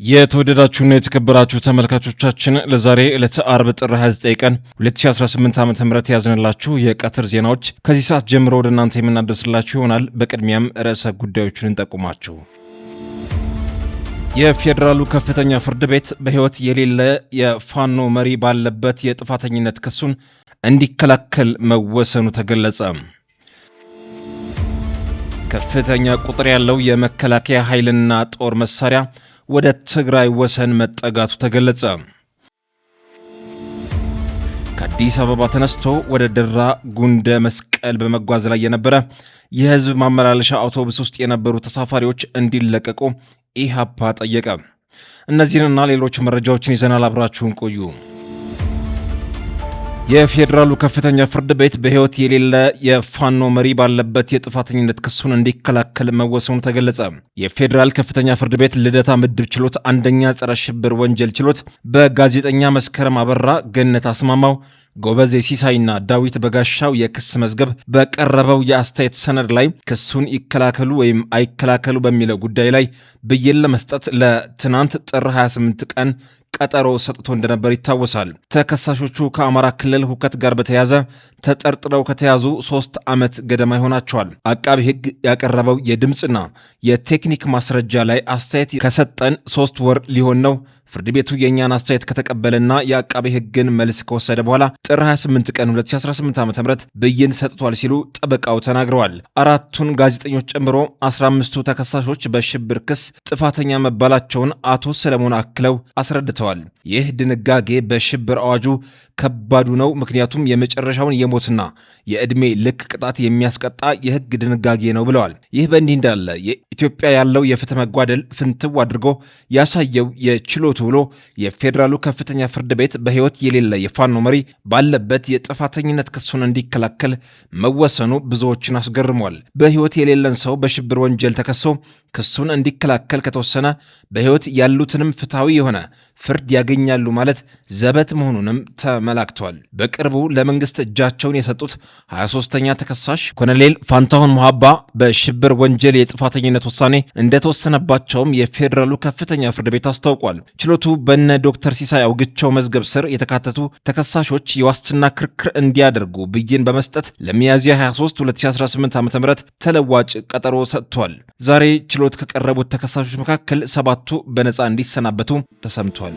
የተወደዳችሁና የተከበራችሁ ተመልካቾቻችን ለዛሬ ዕለተ አርብ ጥር 29 ቀን 2018 ዓ.ም ያዝንላችሁ የቀትር ዜናዎች ከዚህ ሰዓት ጀምሮ ወደ እናንተ የምናደርስላችሁ ይሆናል። በቅድሚያም ርዕሰ ጉዳዮችን እንጠቁማችሁ። የፌዴራሉ ከፍተኛ ፍርድ ቤት በሕይወት የሌለ የፋኖ መሪ ባለበት የጥፋተኝነት ክሱን እንዲከላከል መወሰኑ ተገለጸ። ከፍተኛ ቁጥር ያለው የመከላከያ ኃይልና ጦር መሳሪያ ወደ ትግራይ ወሰን መጠጋቱ ተገለጸ። ከአዲስ አበባ ተነስቶ ወደ ደራ ጉንደ መስቀል በመጓዝ ላይ የነበረ የህዝብ ማመላለሻ አውቶቡስ ውስጥ የነበሩ ተሳፋሪዎች እንዲለቀቁ ኢሃፓ ጠየቀ። እነዚህንና ሌሎች መረጃዎችን ይዘናል። አብራችሁን ቆዩ። የፌዴራሉ ከፍተኛ ፍርድ ቤት በሕይወት የሌለ የፋኖ መሪ ባለበት የጥፋተኝነት ክሱን እንዲከላከል መወሰኑ ተገለጸ። የፌዴራል ከፍተኛ ፍርድ ቤት ልደታ ምድብ ችሎት አንደኛ ጸረ ሽብር ወንጀል ችሎት በጋዜጠኛ መስከረም አበራ፣ ገነት አስማማው፣ ጎበዜ ሲሳይና ዳዊት በጋሻው የክስ መዝገብ በቀረበው የአስተያየት ሰነድ ላይ ክሱን ይከላከሉ ወይም አይከላከሉ በሚለው ጉዳይ ላይ ብይን ለመስጠት ለትናንት ጥር 28 ቀን ቀጠሮ ሰጥቶ እንደነበር ይታወሳል። ተከሳሾቹ ከአማራ ክልል ሁከት ጋር በተያያዘ ተጠርጥረው ከተያዙ 3 ዓመት ገደማ ይሆናቸዋል። አቃቢ ሕግ ያቀረበው የድምፅና የቴክኒክ ማስረጃ ላይ አስተያየት ከሰጠን 3 ወር ሊሆን ነው። ፍርድ ቤቱ የእኛን አስተያየት ከተቀበለና የአቃቢ ሕግን መልስ ከወሰደ በኋላ ጥር 28 ቀን 2018 ዓ.ም ብይን ሰጥቷል ሲሉ ጠበቃው ተናግረዋል። አራቱን ጋዜጠኞች ጨምሮ 15ቱ ተከሳሾች በሽብር ክስ ጥፋተኛ መባላቸውን አቶ ሰለሞን አክለው አስረድተዋል። ይህ ድንጋጌ በሽብር አዋጁ ከባዱ ነው፣ ምክንያቱም የመጨረሻውን የሞትና የዕድሜ ልክ ቅጣት የሚያስቀጣ የሕግ ድንጋጌ ነው ብለዋል። ይህ በእንዲህ እንዳለ የኢትዮጵያ ያለው የፍትህ መጓደል ፍንትው አድርጎ ያሳየው የችሎቱ ውሎ የፌዴራሉ ከፍተኛ ፍርድ ቤት በሕይወት የሌለ የፋኖ መሪ ባለበት የጥፋተኝነት ክሱን እንዲከላከል መወሰኑ ብዙዎችን አስገርሟል። በሕይወት የሌለን ሰው በሽብር ወንጀል ተከሶ ክሱን እንዲከላከል ከተወሰነ በሕይወት ያሉትንም ፍትሐዊ የሆነ ፍርድ ያገኛሉ ማለት ዘበት መሆኑንም ተመላክቷል። በቅርቡ ለመንግስት እጃቸውን የሰጡት 23ኛ ተከሳሽ ኮሎኔል ፋንታሁን ሙሃባ በሽብር ወንጀል የጥፋተኝነት ውሳኔ እንደተወሰነባቸውም የፌዴራሉ ከፍተኛ ፍርድ ቤት አስታውቋል። ችሎቱ በነ ዶክተር ሲሳይ አውግቸው መዝገብ ስር የተካተቱ ተከሳሾች የዋስትና ክርክር እንዲያደርጉ ብይን በመስጠት ለሚያዝያ 23 2018 ዓ.ም ተለዋጭ ቀጠሮ ሰጥቷል። ዛሬ ችሎት ከቀረቡት ተከሳሾች መካከል 7ቱ በነፃ እንዲሰናበቱ ተሰምቷል።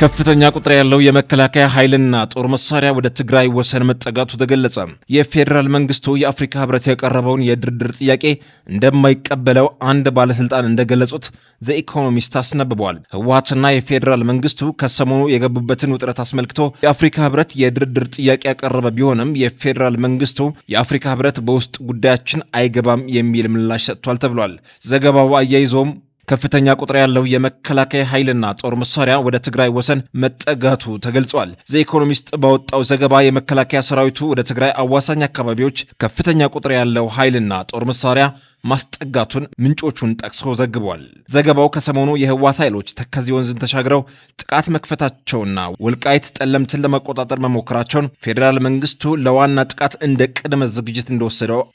ከፍተኛ ቁጥር ያለው የመከላከያ ኃይልና ጦር መሳሪያ ወደ ትግራይ ወሰን መጠጋቱ ተገለጸ። የፌዴራል መንግስቱ የአፍሪካ ህብረት ያቀረበውን የድርድር ጥያቄ እንደማይቀበለው አንድ ባለስልጣን እንደገለጹት ዘኢኮኖሚስት አስነብበዋል። ህወሓትና የፌዴራል መንግስቱ ከሰሞኑ የገቡበትን ውጥረት አስመልክቶ የአፍሪካ ህብረት የድርድር ጥያቄ ያቀረበ ቢሆንም የፌዴራል መንግስቱ የአፍሪካ ህብረት በውስጥ ጉዳያችን አይገባም የሚል ምላሽ ሰጥቷል ተብሏል። ዘገባው አያይዞም ከፍተኛ ቁጥር ያለው የመከላከያ ኃይልና ጦር መሳሪያ ወደ ትግራይ ወሰን መጠጋቱ ተገልጿል። ዘኢኮኖሚስት ባወጣው ዘገባ የመከላከያ ሰራዊቱ ወደ ትግራይ አዋሳኝ አካባቢዎች ከፍተኛ ቁጥር ያለው ኃይልና ጦር መሳሪያ ማስጠጋቱን ምንጮቹን ጠቅሶ ዘግቧል። ዘገባው ከሰሞኑ የህወሓት ኃይሎች ተከዜ ወንዝን ተሻግረው ጥቃት መክፈታቸውና ወልቃይት ጠለምትን ለመቆጣጠር መሞከራቸውን ፌዴራል መንግስቱ ለዋና ጥቃት እንደ ቅድመ ዝግጅት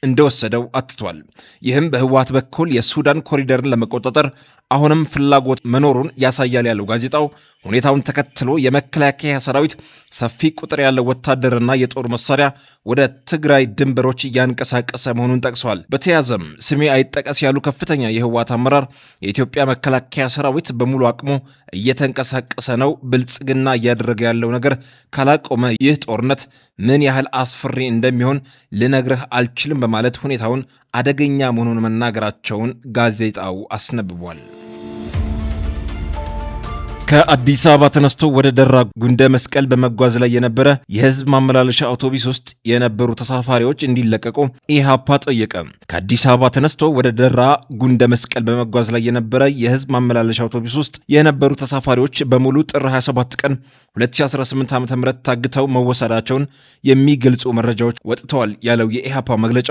እንደወሰደው አትቷል። ይህም በህወሓት በኩል የሱዳን ኮሪደርን ለመቆጣጠር አሁንም ፍላጎት መኖሩን ያሳያል ያለው ጋዜጣው ሁኔታውን ተከትሎ የመከላከያ ሰራዊት ሰፊ ቁጥር ያለው ወታደርና የጦር መሳሪያ ወደ ትግራይ ድንበሮች እያንቀሳቀሰ መሆኑን ጠቅሷል። በተያዘም ስሜ አይጠቀስ ያሉ ከፍተኛ የህወሓት አመራር የኢትዮጵያ መከላከያ ሰራዊት በሙሉ አቅሙ እየተንቀሳቀሰ ነው፣ ብልጽግና እያደረገ ያለው ነገር ካላቆመ ይህ ጦርነት ምን ያህል አስፈሪ እንደሚሆን ልነግርህ አልችልም በማለት ሁኔታውን አደገኛ መሆኑን መናገራቸውን ጋዜጣው አስነብቧል። ከአዲስ አበባ ተነስቶ ወደ ደራ ጉንደ መስቀል በመጓዝ ላይ የነበረ የህዝብ ማመላለሻ አውቶቡስ ውስጥ የነበሩ ተሳፋሪዎች እንዲለቀቁ ኢሃፓ ጠየቀ። ከአዲስ አበባ ተነስቶ ወደ ደራ ጉንደ መስቀል በመጓዝ ላይ የነበረ የህዝብ ማመላለሻ አውቶቡስ ውስጥ የነበሩ ተሳፋሪዎች በሙሉ ጥር 27 ቀን 2018 ዓ.ም ታግተው መወሰዳቸውን የሚገልጹ መረጃዎች ወጥተዋል ያለው የኢሃፓ መግለጫ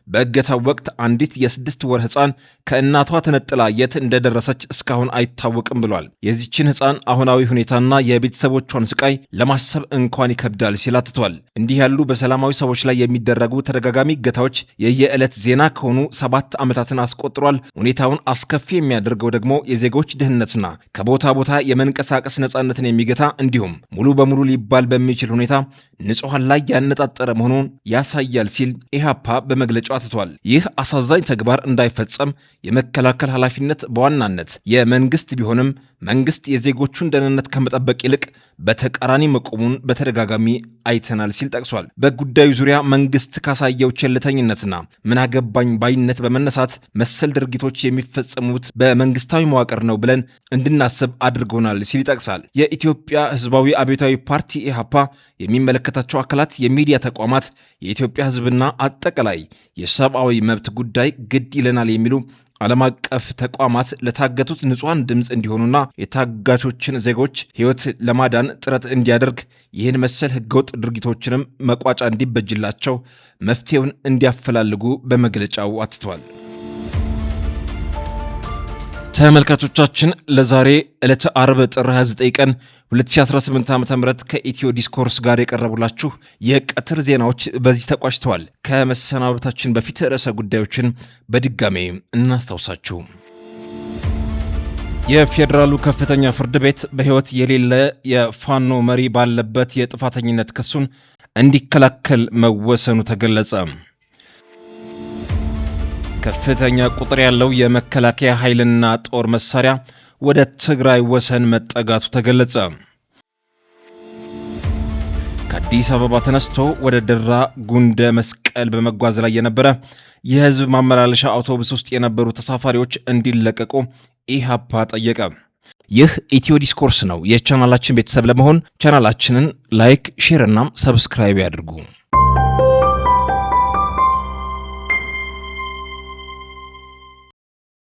በእገታው ወቅት አንዲት የ6 ወር ህፃን ከእናቷ ተነጥላ የት እንደደረሰች እስካሁን አይታወቅም ብሏል። የዚችን ሕፃን አሁናዊ ሁኔታና የቤተሰቦቿን ስቃይ ለማሰብ እንኳን ይከብዳል ሲል አትቷል። እንዲህ ያሉ በሰላማዊ ሰዎች ላይ የሚደረጉ ተደጋጋሚ እገታዎች የየዕለት ዜና ከሆኑ 7 ዓመታትን አስቆጥሯል። ሁኔታውን አስከፊ የሚያደርገው ደግሞ የዜጎች ድህነትና ከቦታ ቦታ የመንቀሳቀስ ነጻነትን የሚገታ እንዲሁም ሙሉ በሙሉ ሊባል በሚችል ሁኔታ ንጹሐን ላይ ያነጣጠረ መሆኑን ያሳያል ሲል ኢህአፓ በመግለጫው አትቷል። ይህ አሳዛኝ ተግባር እንዳይፈጸም የመከላከል ኃላፊነት በዋናነት የመንግስት ቢሆንም መንግስት የዜጎቹን ደህንነት ከመጠበቅ ይልቅ በተቃራኒ መቆሙን በተደጋጋሚ አይተናል ሲል ጠቅሷል። በጉዳዩ ዙሪያ መንግስት ካሳየው ቸልተኝነትና ምን አገባኝ ባይነት በመነሳት መሰል ድርጊቶች የሚፈጸሙት በመንግስታዊ መዋቅር ነው ብለን እንድናስብ አድርጎናል ሲል ይጠቅሳል። የኢትዮጵያ ህዝባዊ አብዮታዊ ፓርቲ ኢህአፓ የሚመለከታቸው አካላት፣ የሚዲያ ተቋማት፣ የኢትዮጵያ ህዝብና አጠቃላይ የሰብአዊ መብት ጉዳይ ግድ ይለናል የሚሉ ዓለም አቀፍ ተቋማት ለታገቱት ንጹሐን ድምፅ እንዲሆኑና የታጋቾችን ዜጎች ህይወት ለማዳን ጥረት እንዲያደርግ ይህን መሰል ህገወጥ ድርጊቶችንም መቋጫ እንዲበጅላቸው መፍትሄውን እንዲያፈላልጉ በመግለጫው አትቷል። ተመልካቾቻችን ለዛሬ ዕለተ አርብ ጥር 29 ቀን 2018 ዓ.ም ከኢትዮ ዲስኮርስ ጋር የቀረቡላችሁ የቀትር ዜናዎች በዚህ ተቋጭተዋል። ከመሰናበታችን በፊት ርዕሰ ጉዳዮችን በድጋሜ እናስታውሳችሁ። የፌዴራሉ ከፍተኛ ፍርድ ቤት በሕይወት የሌለ የፋኖ መሪ ባለበት የጥፋተኝነት ክሱን እንዲከላከል መወሰኑ ተገለጸ። ከፍተኛ ቁጥር ያለው የመከላከያ ኃይልና ጦር መሳሪያ ወደ ትግራይ ወሰን መጠጋቱ ተገለጸ። ከአዲስ አበባ ተነስቶ ወደ ደራ ጉንደ መስቀል በመጓዝ ላይ የነበረ የህዝብ ማመላለሻ አውቶቡስ ውስጥ የነበሩ ተሳፋሪዎች እንዲለቀቁ ኢህአፓ ጠየቀ። ይህ ኢትዮ ዲስኮርስ ነው። የቻናላችን ቤተሰብ ለመሆን ቻናላችንን ላይክ፣ ሼር እና ሰብስክራይብ ያድርጉ።